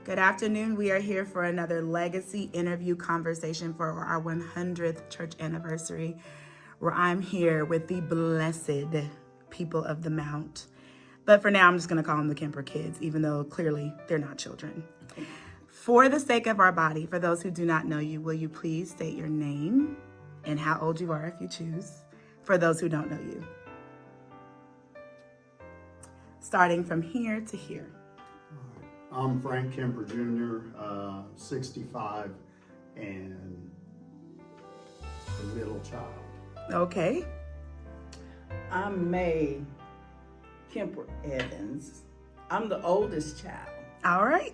Good afternoon. We are here for another legacy interview conversation for our 100th church anniversary, where I'm here with the blessed people of the Mount. But for now, I'm just going to call them the Kemper kids, even though clearly they're not children. For the sake of our body, for those who do not know you, will you please state your name and how old you are if you choose, for those who don't know you. Starting from here to here. I'm Frank Kemper Jr., 65, and a middle child. Okay. I'm May Kemper Evans. I'm the oldest child. All right.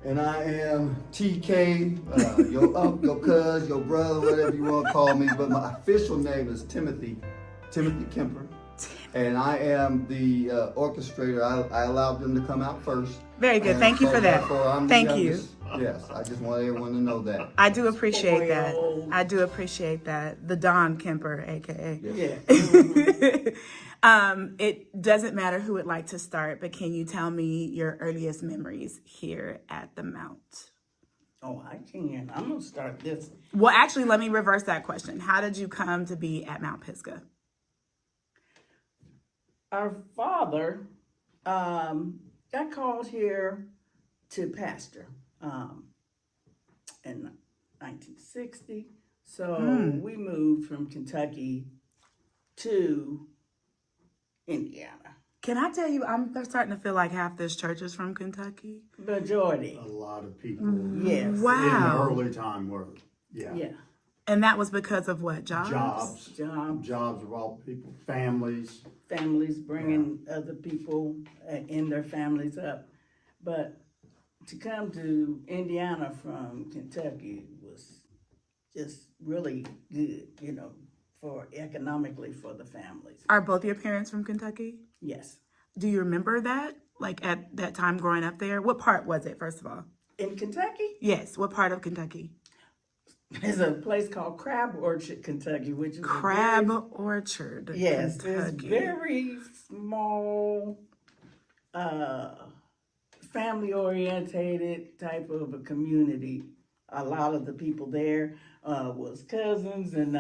And I am TK, your uncle, your cousin, your brother, whatever you want to call me, but my official name is Timothy Kemper. And I am the orchestrator. I allowed them to come out first. Very good. Thank you for that. Thank you. Yes, I just want everyone to know that. I do appreciate that. I do appreciate that. The Don Kemper, aka. Yes. Yeah. It doesn't matter who would like to start, but can you tell me your earliest memories here at the Mount? Oh, I can. I'm going to start this. Well, actually, let me reverse that question. How did you come to be at Mount Pisgah? Our father got called here to pastor in 1960. So we moved from Kentucky to Indiana. Can I tell you, I'm starting to feel like half this church is from Kentucky. Majority. A lot of people Yes. Wow. in the early time were, Yeah. And that was because of what? Jobs? Jobs of all people, families. Families bringing other people in their families up. But to come to Indiana from Kentucky was just really good, for economically for the families. Are both your parents from Kentucky? Yes. Do you remember that? Like at that time growing up there? What part was it, first of all? In Kentucky? Yes. What part of Kentucky? There's a place called Crab Orchard, Kentucky, which is Orchard. Yes, Kentucky. it's very small, family-orientated type of a community. A lot of the people there was cousins, and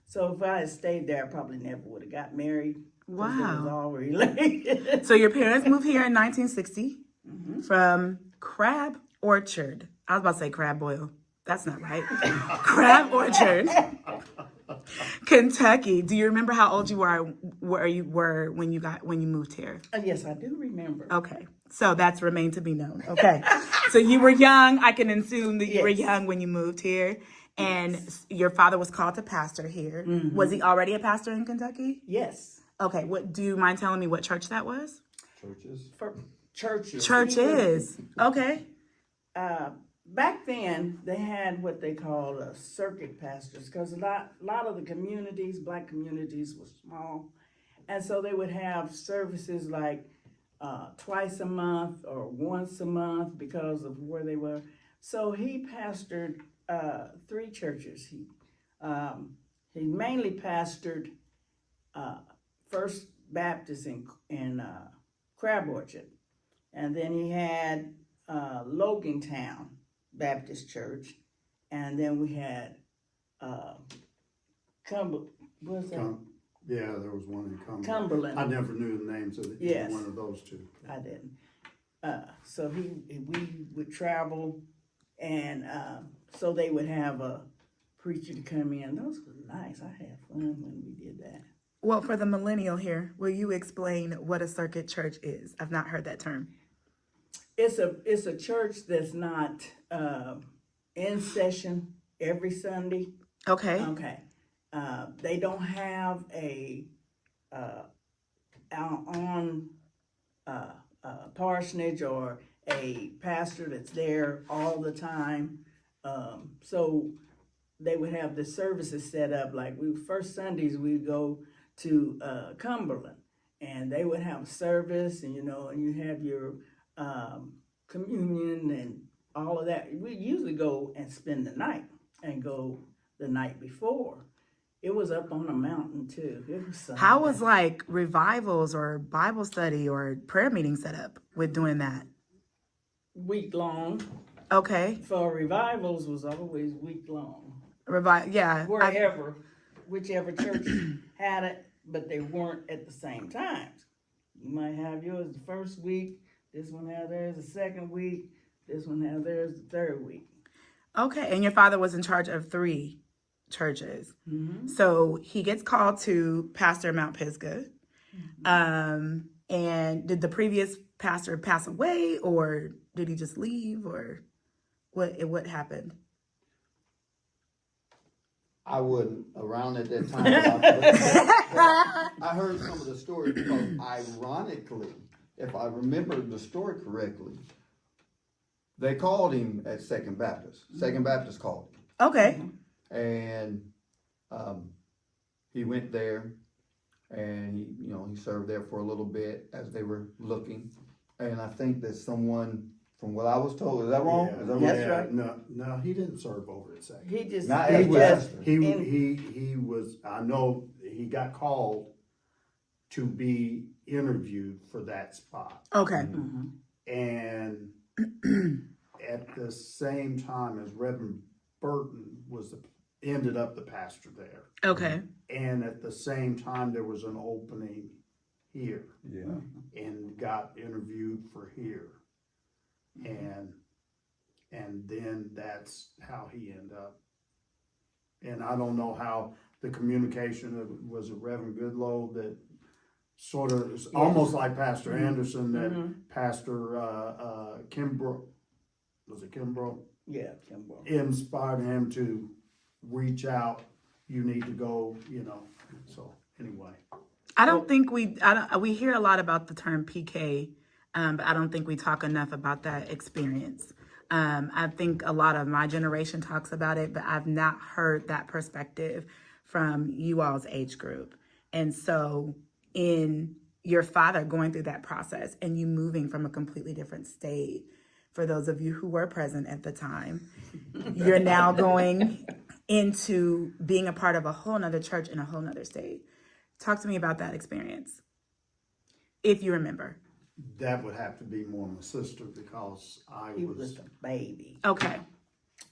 so if I had stayed there, I probably never would have got married. Wow. It was all related. So your parents moved here in 1960 from Crab Orchard. I was about to say Crab Boil. That's not right. Crab Orchard, Kentucky. Do you remember how old you were when you moved here? Yes, I do remember. Okay. So that's remained to be known. Okay. So you were young. I can assume that you were young when you moved here. And your father was called to pastor here. Mm-hmm. Was he already a pastor in Kentucky? Yes. Okay. Do you mind telling me what church that was? Churches. Churches. Okay. Back then, they had what they called circuit pastors because a lot of the communities, black communities, were small. And so they would have services like twice a month or once a month because of where they were. So he pastored 3 churches. He mainly pastored First Baptist in Crab Orchard. And then he had Logantown Baptist Church, and then we had Cumberland. Yeah, there was one in Cumberland. I never knew the names of one of those two. I didn't. So we would travel, and so they would have a preacher to come in. Those were nice. I had fun when we did that. Well, for the millennial here, will you explain what a circuit church is? I've not heard that term. It's a church that's not in session every Sunday. Okay. Okay. They don't have a on parsonage or a pastor that's there all the time. So they would have the services set up like first Sundays we'd go to Cumberland, and they would have service, and and you have your communion and all of that. We usually go and spend the night and go the night before. It was up on a mountain too. It was something. How was like revivals or Bible study or prayer meeting set up with doing that? Week long. Okay. For revivals was always week long. Yeah. Whichever church had it, but they weren't at the same times. You might have yours the first week, this one have theirs the second week, this one have theirs the third week. Okay, and your father was in charge of 3 churches. Mm-hmm. So he gets called to pastor Mount Pisgah. Mm-hmm. And did the previous pastor pass away, or did he just leave, or what happened? I wasn't around at that time. I heard some of the stories because, ironically, if I remember the story correctly, they called him at Second Baptist. Second Baptist called him. Okay. And he went there, and he served there for a little bit as they were looking. And I think that someone, from what I was told, is that wrong? Yeah, Is that That's right? right. No, he didn't serve over at Second. He just Not he as just pastor. He was. I know he got called to be interviewed for that spot, Okay. and at the same time as Reverend Burton ended up the pastor there, Okay. and at the same time there was an opening here, Yeah. and got interviewed for here, and then that's how he ended up. And I don't know how the communication was it Reverend Goodlow that sort of almost like Pastor Anderson that Pastor Kimbrough, was it Kimbrough? Yeah, Kimbrough. Inspired him to reach out. You need to go, So anyway. I don't think we hear a lot about the term PK, but I don't think we talk enough about that experience. I think a lot of my generation talks about it, but I've not heard that perspective from you all's age group. And so in your father going through that process and you moving from a completely different state, for those of you who were present at the time, you're now going into being a part of a whole nother church in a whole nother state. Talk to me about that experience, if you remember. That would have to be more my sister because He was a baby. Okay.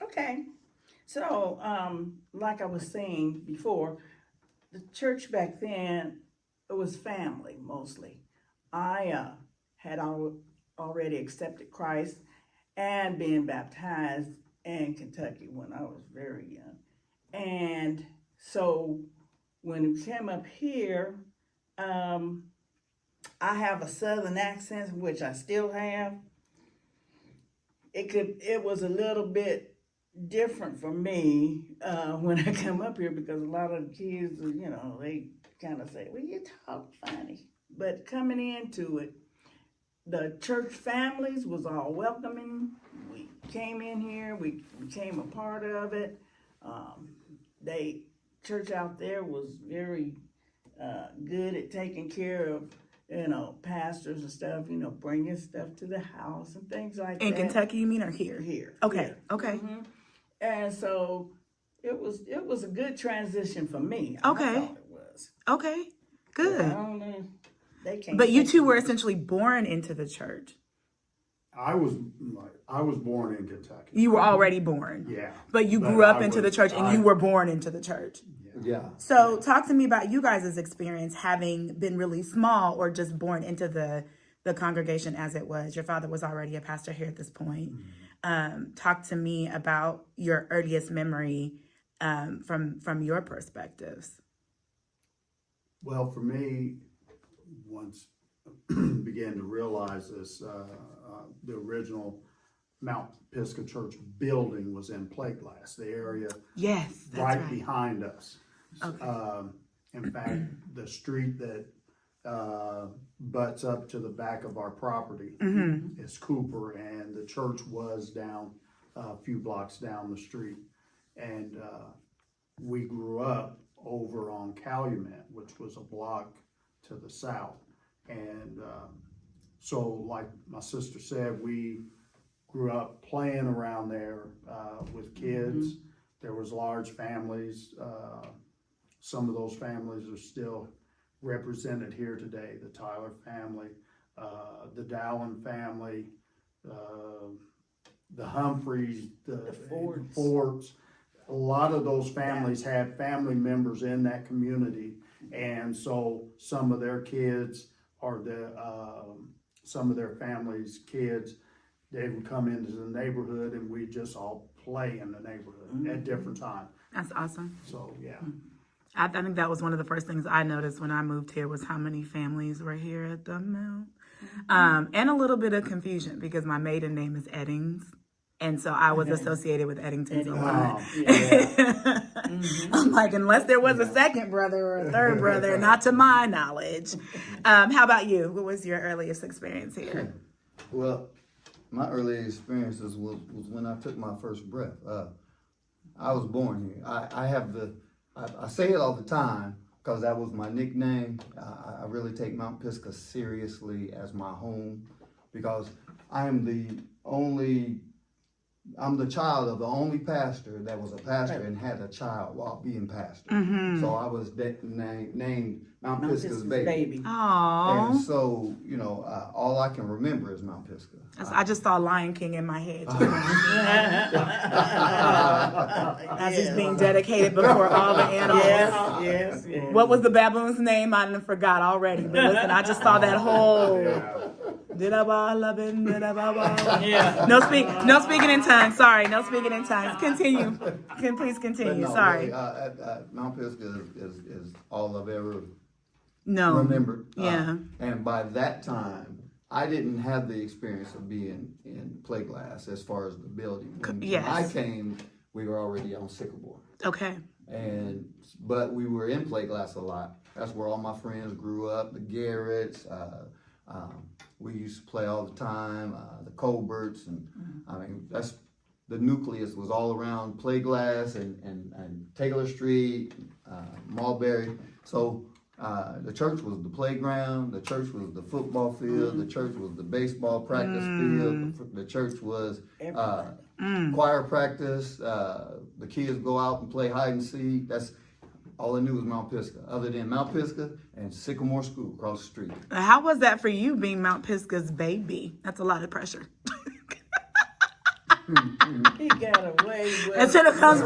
Okay. So, like I was saying before, the church back then, it was family mostly. I had already accepted Christ and been baptized in Kentucky when I was very young. And so when we came up here, I have a southern accent, which I still have. It was a little bit different for me when I come up here because a lot of the kids, they kind of say, well, you talk funny. But coming into it, the church families was all welcoming. We came in here, we became a part of it. Church out there was very good at taking care of pastors and stuff, bringing stuff to the house and things like that. In Kentucky, you mean, or here? Here. Okay. Here. Okay. Mm-hmm. And so it was a good transition for me. Okay. I thought it was. Okay. Good. I don't know. They can't. But you two were essentially born into the church. I was born in Kentucky. You were already born. Yeah. But you grew up into the church and you were born into the church. Yeah. So talk to me about you guys' experience having been really small or just born into the congregation as it was. Your father was already a pastor here at this point. Talk to me about your earliest memory from your perspectives. Well, for me, once began to realize this, the original Mount Pisgah Church building was in plate glass, the area Yes, that's right right. behind us. Okay. In fact, the street that butts up to the back of our property is Cooper, and the church was down a few blocks down the street. And we grew up over on Calumet, which was a block to the south. And so, like my sister said, we grew up playing around there with kids. There was large families. Some of those families are still represented here today. The Tyler family, the Dowling family, the Humphreys, the Fords. A lot of those families had family members in that community, and so some of their kids or some of their families' kids, they would come into the neighborhood, and we just all play in the neighborhood at different times. That's awesome. So yeah. I think that was one of the first things I noticed when I moved here was how many families were here at the Mount. And a little bit of confusion because my maiden name is Eddings. And so I was associated with Eddingtons a lot. I'm like, unless there was a second brother or a third brother, not to my knowledge. How about you? What was your earliest experience here? Well, my early experiences was when I took my first breath. I was born here. I say it all the time because that was my nickname. I really take Mount Pisgah seriously as my home because I'm the child of the only pastor that was a pastor and had a child while being pastor. So I was named Mount Pisgah's baby. Aww. And so, all I can remember is Mount Pisgah. I just saw Lion King in my head. As he's being dedicated before all the animals. Yes. What was the baboon's name? I forgot already. But listen, I just saw that whole... Yeah. No speaking in tongues. Sorry, no speaking in tongues. Continue. Please continue. No, Sorry. Really, Mount Pisgah is all I've ever No. remembered. Yeah. And by that time, I didn't have the experience of being in plate glass as far as the building. When I came, we were already on Sycamore. Okay. But we were in plate glass a lot. That's where all my friends grew up. The Garretts. We used to play all the time. The Colberts, and I mean that's the nucleus was all around plate glass and Taylor Street, Mulberry. So the church was the playground. The church was the football field. The church was the baseball practice field. The church was choir practice. The kids go out and play hide and seek. That's all I knew was Mount Pisgah, other than Mount Pisgah and Sycamore School across the street. How was that for you being Mount Pisgah's baby? That's a lot of pressure. He got away with Until it comes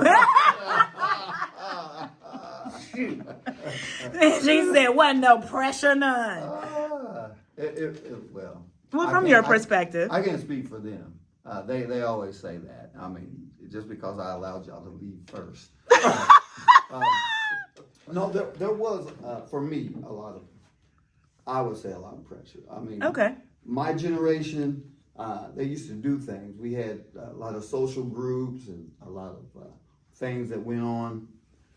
she said, wasn't no pressure, none. Well, From your perspective. I can't speak for them. They always say that. I mean, just because I allowed y'all to leave first. No, there was, for me, a lot of pressure. I mean, my generation, they used to do things. We had a lot of social groups and a lot of things that went on.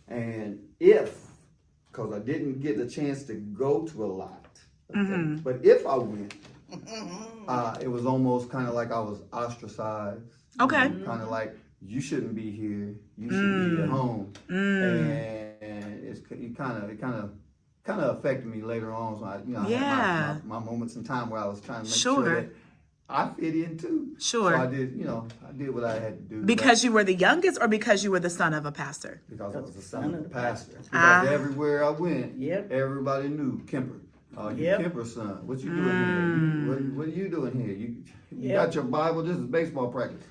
And because I didn't get the chance to go to a lot, but if I went, it was almost kind of like I was ostracized. Okay. Kind of like, you shouldn't be here. You should be at home. And it kind of affected me later on. So I had my moments in time where I was trying to make sure that I fit in too. Sure. So I did what I had to do. Because you were the youngest or because you were the son of a pastor? Because I was the son of a pastor. Because everywhere I went, everybody knew Kemper. You Kemper's son. What you doing here? What are you doing here? You got your Bible? This is baseball practice.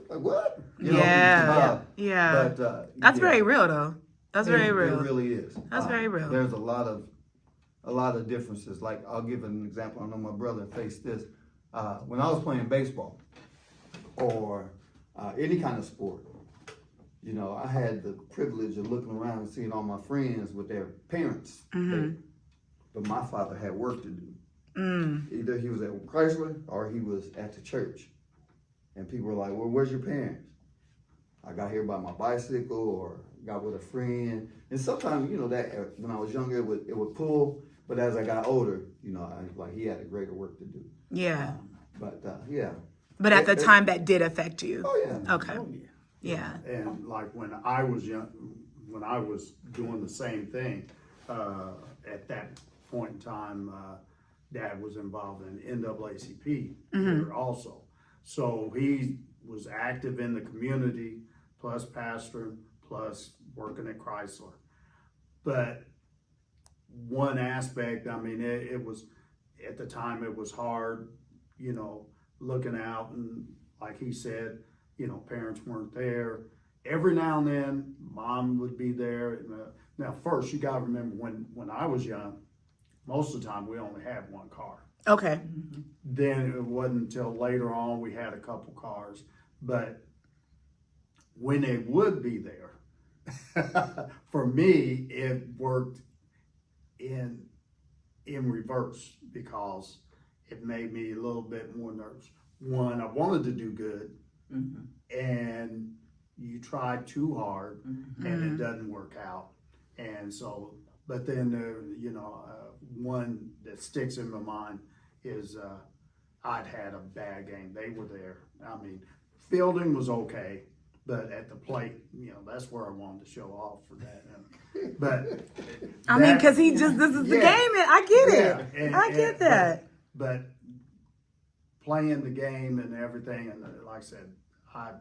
Like, what? But that's very real, though. That's very real. It really is. That's very real. There's a lot of differences. Like, I'll give an example. I know my brother faced this. When I was playing baseball or any kind of sport, I had the privilege of looking around and seeing all my friends with their parents. But my father had work to do. Either he was at Chrysler or he was at the church. And people were like, well, where's your parents? I got here by my bicycle or got with a friend. And sometimes, that when I was younger, it would pull. But as I got older, he had a greater work to do. Yeah. Yeah. But at the time, that did affect you. Oh, yeah. Okay. Oh, yeah. Yeah. And like when I was young, when I was doing the same thing, at that point in time, Dad was involved in NAACP here also. So he was active in the community, plus pastoring, plus working at Chrysler. But one aspect, I mean, it was, at the time it was hard, looking out, and like he said, parents weren't there. Every now and then, Mom would be there. And, now, first, you gotta remember, when I was young, most of the time we only had one car. Okay. Then it wasn't until later on we had a couple cars. But when they would be there, for me, it worked in reverse, because it made me a little bit more nervous. One, I wanted to do good, and you try too hard, and it doesn't work out. And so, but then, one that sticks in my mind is I'd had a bad game. They were there. I mean, fielding was okay, but at the plate, that's where I wanted to show off for that. But I mean, because this is the game, and I get it. And, I get that. But playing the game and everything, and like I said, I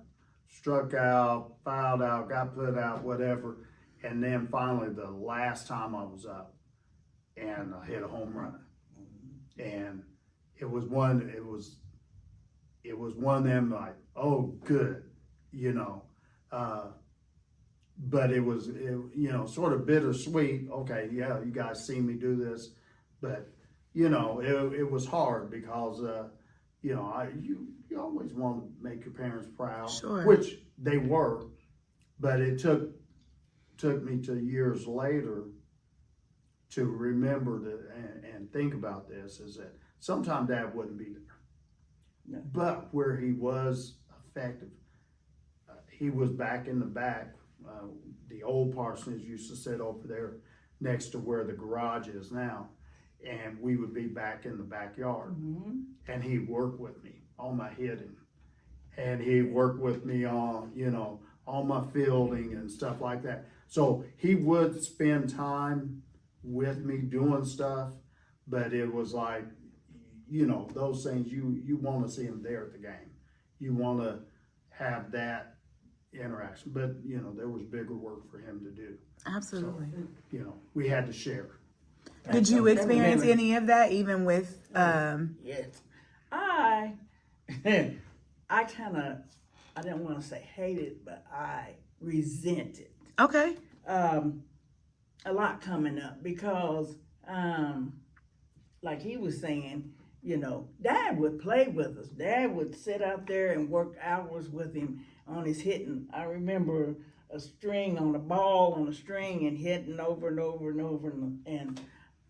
struck out, fouled out, got put out, whatever. And then finally, the last time I was up, and I hit a home run. And it was one of them like, oh, good, but it was, sort of bittersweet. Okay, yeah, you guys see me do this, but it was hard because you always want to make your parents proud, Sure. which they were, but it took me to years later to remember and think about this, is that sometimes Dad wouldn't be there. No. But where he was effective, he was back in the back. The old parsonage used to sit over there next to where the garage is now, and we would be back in the backyard. And he'd work with me on my hitting, and he'd work with me on, on my fielding and stuff like that. So he would spend time with me doing stuff, but it was like, those things, you want to see him there at the game. You want to have that interaction, but there was bigger work for him to do. Absolutely. So, we had to share. Did you experience any of that, even with? Yes, I kind of, I didn't want to say hate it, but I resent it. Okay. A lot coming up because, like he was saying, Dad would play with us. Dad would sit out there and work hours with him on his hitting. I remember a string on a ball on a string and hitting over and over and over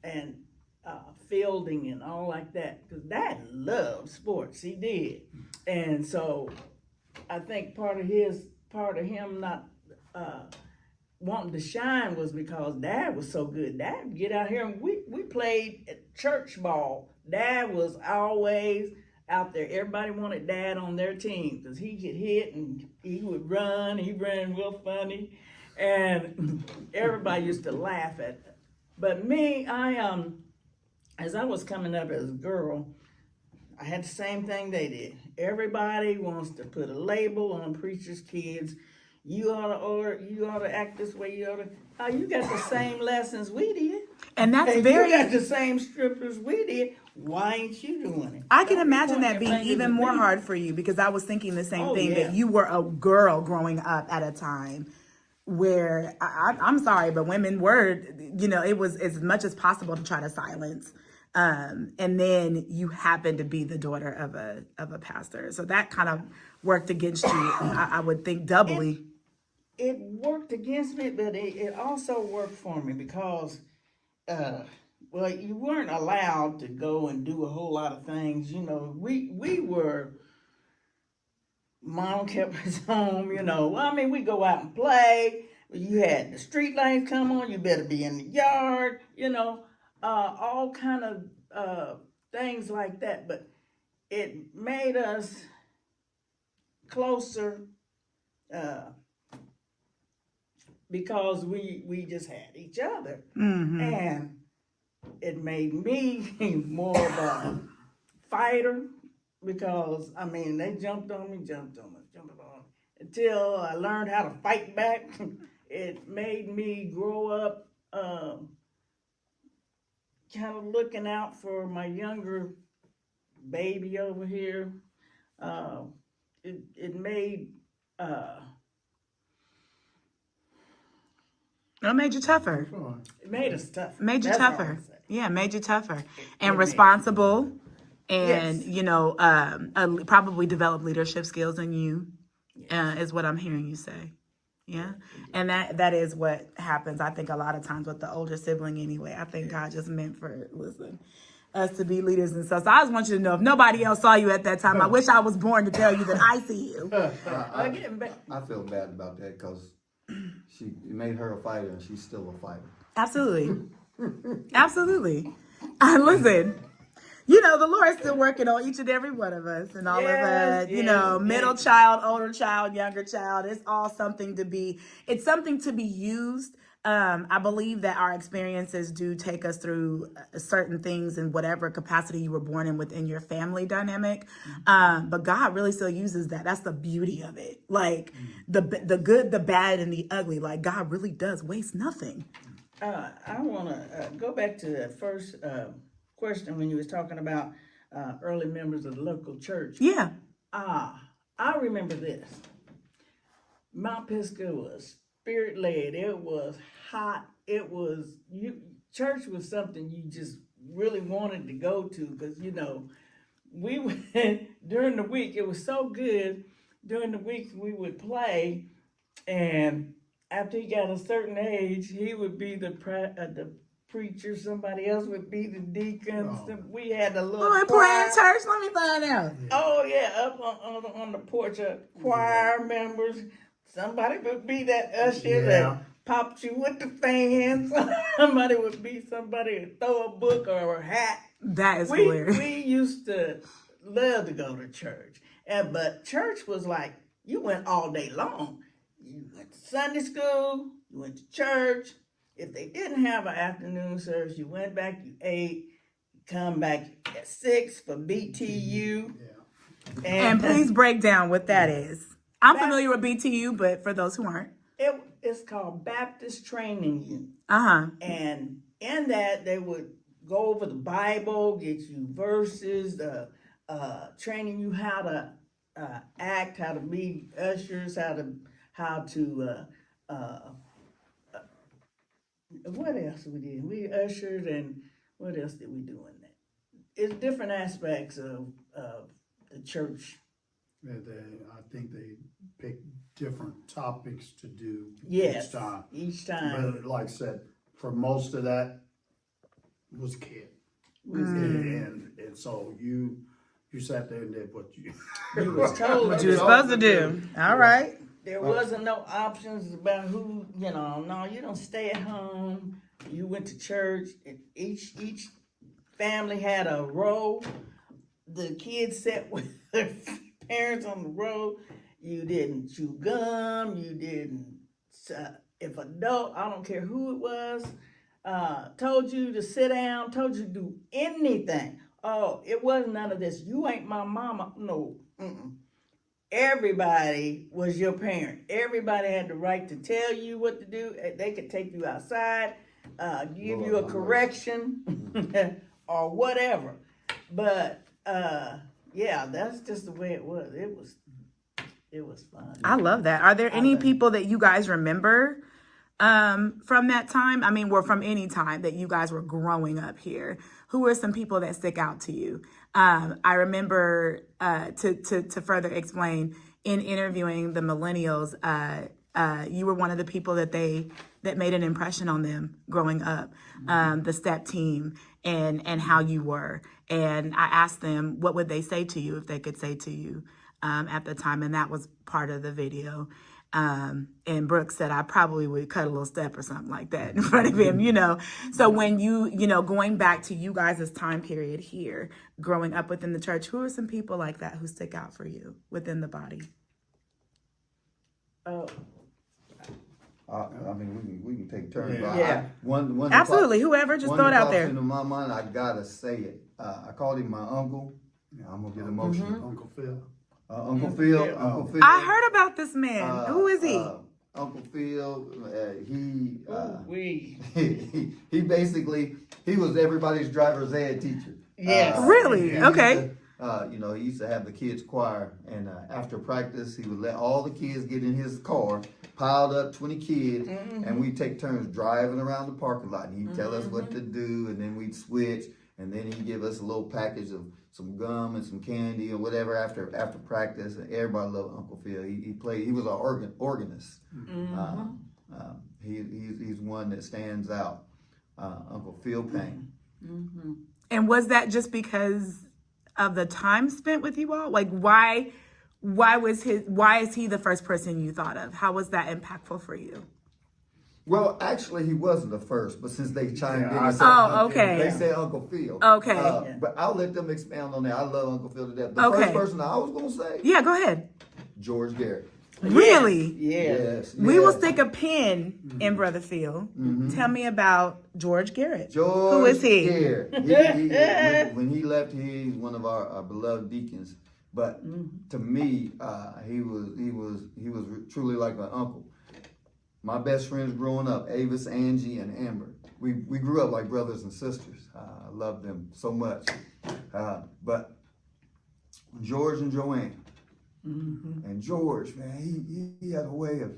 and fielding and all like that. Because Dad loved sports. He did. And so I think part of him not wanting to shine was because Dad was so good. Dad would get out here and we played at church ball. Dad was always out there. Everybody wanted Dad on their team because he could hit and he would run. He ran real funny, and everybody used to laugh at it. But me, as I was coming up as a girl, I had the same thing they did. Everybody wants to put a label on preachers' kids. You ought to act this way. You got the same lessons we did. And that's Hey, very. You got the same strippers we did. Why ain't you doing it? I can Don't be imagine that pointing being your even fingers more at me. hard for you, because I was thinking the same Oh, thing, yeah. that you were a girl growing up at a time where I'm sorry, but women were, it was as much as possible to try to silence. And then you happen to be the daughter of a pastor. So that kind of worked against you, I would think, doubly. It worked against me, but it also worked for me because well, you weren't allowed to go and do a whole lot of things. You know, we were, mom kept us home, you know. Well, I mean, we go out and play. You had the street lights come on, you better be in the yard, you know, all kind of things like that. But it made us closer because we just had each other. And it made me more of a fighter because, I mean, they jumped on me, until I learned how to fight back. It made me grow up kind of looking out for my younger baby over here. It made It made you tougher. it made us tough. Made you That's all tougher. I'm saying. Yeah, made you tougher. It And made- responsible. And, Yes. you know, probably develop leadership skills in you, is what I'm hearing you say. Yeah. And that is what happens, I think, a lot of times with the older sibling anyway. I think God just meant for, us to be leaders and stuff. So I just want you to know, if nobody else saw you at that time, I wish I was born to tell you that I see you. Again, but I feel bad about that because it made her a fighter and she's still a fighter. Absolutely. Absolutely. Listen, you know, the Lord's still working on each and every one of us and all of us, you know, middle child, older child, younger child. It's all something to be used. I believe that our experiences do take us through certain things in whatever capacity you were born in within your family dynamic. But God really still uses that. That's the beauty of it. Like the good, the bad, and the ugly. Like God really does waste nothing. I want to go back to that first question when you was talking about early members of the local church. Yeah. I remember this. Mount Pisgah was spirit-led. It was hot. It was, church was something you just really wanted to go to because, you know, we went during the week. It was so good. During the week, we would play, and after he got a certain age, he would be the preacher. Somebody else would be the deacons. Oh. We had a little Oh, and choir. playing church? Let me find out. Oh yeah, up on the porch, choir members. Somebody would be that usher that popped you with the fans. Somebody would be somebody would throw a book or a hat. That is hilarious. We used to love to go to church, but church was like you went all day long. You went to Sunday school, you went to church. If they didn't have an afternoon service, you went back, you ate, you come back at 6 for BTU. And please break down what that is. I'm familiar with BTU, but for those who aren't. It's called Baptist Training Unit. And in that, they would go over the Bible, get you verses, training you how to act, how to be ushers, how to what else we did? We ushered, and what else did we do in that? It's different aspects of the church. I think they pick different topics to do Yes, each time. But like I said, for most of that was kid. And so you sat there and did what you was told What you were supposed to do. All right. There wasn't no options about who, no, you don't stay at home. You went to church. Each family had a row. The kids sat with their parents on the row. You didn't chew gum. You didn't, if adult, I don't care who it was, told you to sit down, told you to do anything. Oh, it wasn't none of this. You ain't my mama. No. Everybody was your parent. Everybody had the right to tell you what to do. They could take you outside, give you a correction or whatever. But yeah, that's just the way it was. It was fun. I love that. Are there any people that you guys remember from that time? I mean, from any time that you guys were growing up here? Who are some people that stick out to you? I remember to further explain, in interviewing the millennials, you were one of the people that made an impression on them growing up, the step team and how you were. And I asked them, what would they say to you if they could say to you at the time? And that was part of the video. And Brooke said, I probably would cut a little step or something like that in front of him, So when going back to you guys' time period here, growing up within the church, who are some people like that who stick out for you within the body? Oh, I mean, we can take turns. Yeah. But Yeah. One Absolutely, whoever, just one throw it that out pops there. into my mind, I gotta say it. I called him my uncle. Yeah, I'm gonna get emotional. Uncle Phil. Uncle Phil. Uncle Phil. I heard about this man. Who is he? Uncle Phil. we. He basically was everybody's driver's ed teacher. Yes. Really? he used Okay. to, he used to have the kids choir, and after practice, he would let all the kids get in his car, piled up 20 kids, and we'd take turns driving around the parking lot. And he'd tell us what to do, and then we'd switch, and then he'd give us a little package of some gum and some candy or whatever after practice. And everybody loved Uncle Phil. He played. He was an organist. He's one that stands out. Uncle Phil Payne. And was that just because of the time spent with you all? Like, why is he the first person you thought of? How was that impactful for you? Well, actually, he wasn't the first, but since they chimed in, Yeah, and said okay. they said Uncle Phil. Okay. But I'll let them expound on that. I love Uncle Phil to death. The Okay. first person I was going to say, Yeah, go ahead. George Garrett. Really? Yes. We will stick a pin in Brother Phil. Tell me about George Garrett. George Who is he? Garrett. When he left here, he's one of our beloved deacons. But to me, he was truly like an uncle. My best friends growing up, Avis, Angie, and Amber. We grew up like brothers and sisters. I love them so much. But George and Joanne. And George, man, he had a way of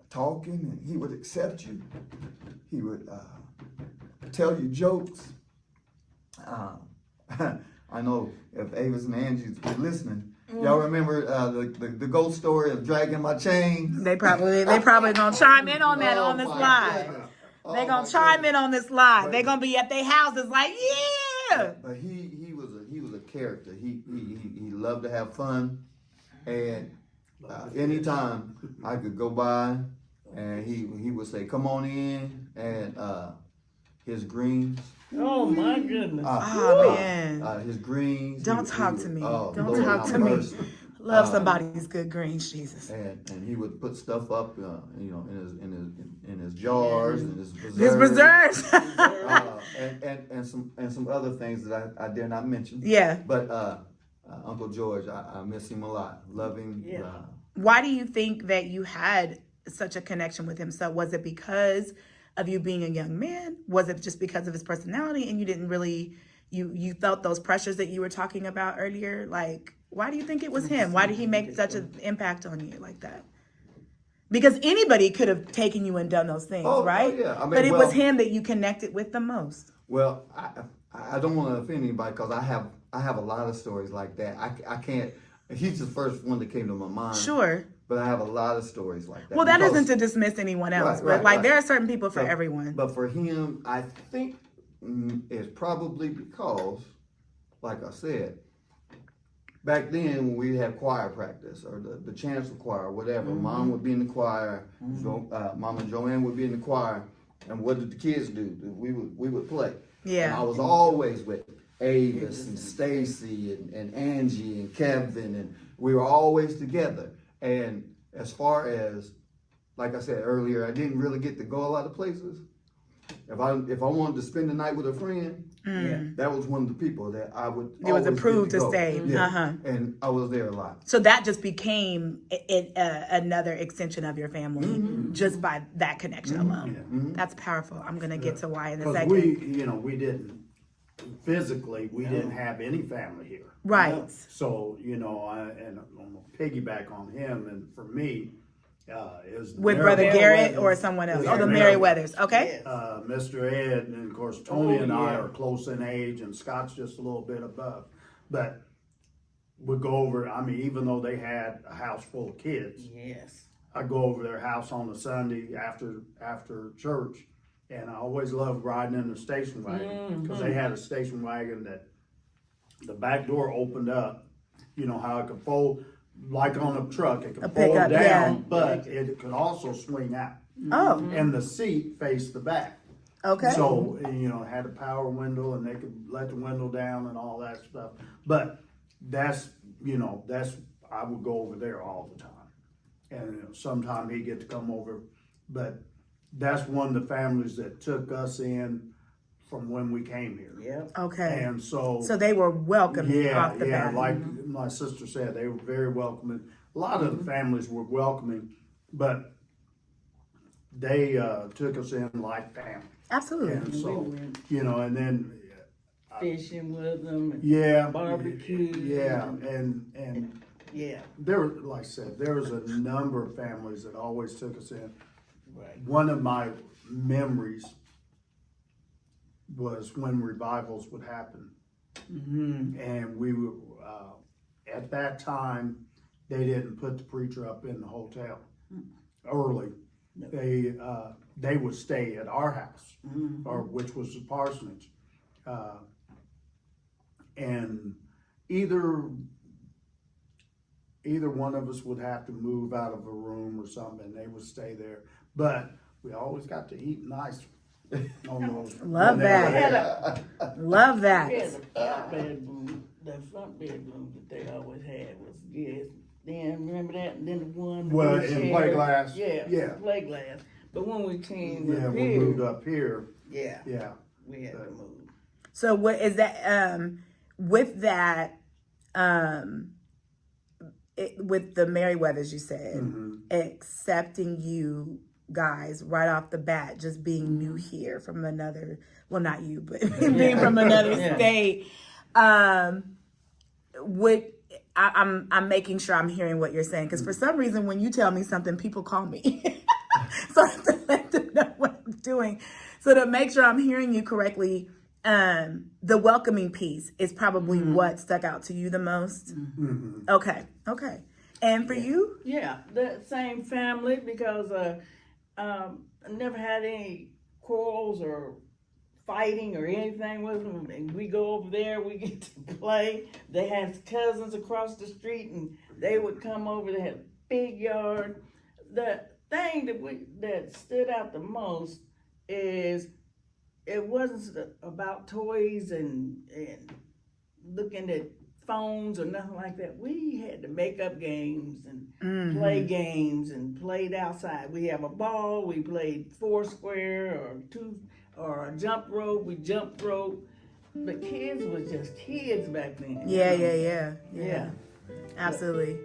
talking, and he would accept you. He would tell you jokes. I know if Avis and Angie's listening, y'all remember the ghost story of dragging my chain? They probably gonna chime in on that on this live. They gonna chime in on this live. They gonna be at their houses like, yeah. But he was a character. He loved to have fun, and anytime I could go by, and he would say, "Come on in," and his greens. Oh my goodness. Man. His greens. Don't talk to me. Don't Don't talk to me. Love somebody's good greens, Jesus. And he would put stuff up, in his jars and his preserves. His preserves. and some other things that I dare not mention. Yeah. But Uncle George, I miss him a lot. Love him. Yeah. Why do you think that you had such a connection with him? So was it because of you being a young man? Was it just because of his personality and you didn't really, you felt those pressures that you were talking about earlier? Like, why do you think it was him? Why did he make such an impact on you like that? Because anybody could have taken you and done those things, right? Oh, yeah. I mean, but it was him that you connected with the most. Well, I don't want to offend anybody because I have a lot of stories like that. I can't. He's the first one that came to my mind. Sure. But I have a lot of stories like that. Well, that because- isn't to dismiss anyone else, Right, but like right. there are certain people for everyone. But for him, I think it's probably because, like I said, back then when we had choir practice or the chancel choir or whatever, Mom would be in the choir, Mom and Joanne would be in the choir, and what did the kids do? We would play. Yeah. And I was always with Avis and Stacy and Angie and Kevin, and we were always together. And as far as, like I said earlier, I didn't really get to go a lot of places. If I wanted to spend the night with a friend, that was one of the people that I would. It was approved to go. stay. Yeah. And I was there a lot. So that just became another extension of your family just by that connection alone. That's powerful. I'm going to get to why in a Because second. we didn't, physically, we didn't have any family here. Right. So, and I'm gonna piggyback on him, and for me, is With Brother Garrett Merriweathers. or someone else. Yeah, Oh, the Merriweathers. Merriweathers. Okay. Mr. Ed, and of course, Tony and I yeah. are close in age, and Scott's just a little bit above. But would go over, I mean, even though they had a house full of kids, Yes. I'd go over their house on a Sunday after church, and I always loved riding in the station wagon, because they had a station wagon that the back door opened up, you know how it could fold, like on a truck, it could fold pickup, down, yeah. but it could also swing out. Oh, And the seat faced the back. okay. So, you know, it had a power window and they could let the window down and all that stuff. But that's, you know, I would go over there all the time. And you know, sometime he'd get to come over. But that's one of the families that took us in from when we came here. Yep. Okay. And so they were welcoming yeah, off the yeah, bat. like my sister said, they were very welcoming. A lot of the families were welcoming, but they took us in like family. Absolutely. And We so, went you know, and then, fishing with them. And yeah. Barbecue. Yeah, and Yeah. there, like I said, there was a number of families that always took us in. Right. One of my memories was when revivals would happen. Mm-hmm. And we were, at that time, they didn't put the preacher up in the hotel early. No. They would stay at our house, Mm-hmm. or which was the parsonage. And either one of us would have to move out of a room or something, and they would stay there. But we always got to eat nice. On those. Love that. Love that. Yeah, the front bedroom that they always had was good. Then remember that, and then the one Well, we in shared- plate glass? Yeah, Yeah. plate glass. But when we came Yeah, up we here, moved up here. yeah, Yeah. we had to move. So what is that? With that, with the Merriweathers, you said accepting you guys right off the bat, just being new here from another. Well, not you, but being from another Yeah. state. I'm making sure I'm hearing what you're saying, because for some reason when you tell me something, people call me. So I have to let them know what I'm doing. So to make sure I'm hearing you correctly, the welcoming piece is probably what stuck out to you the most. Okay. And for you? Yeah, the same family, because I never had any quarrels or fighting or anything with them. And we go over there, we get to play. They had cousins across the street, and they would come over. They had a big yard. The thing that stood out the most is it wasn't about toys and looking at phones or nothing like that. We had to make up games and play games and played outside. We have a ball. We played foursquare or a jump rope. We jumped rope. But kids was just kids back then. Yeah. Yeah. Absolutely.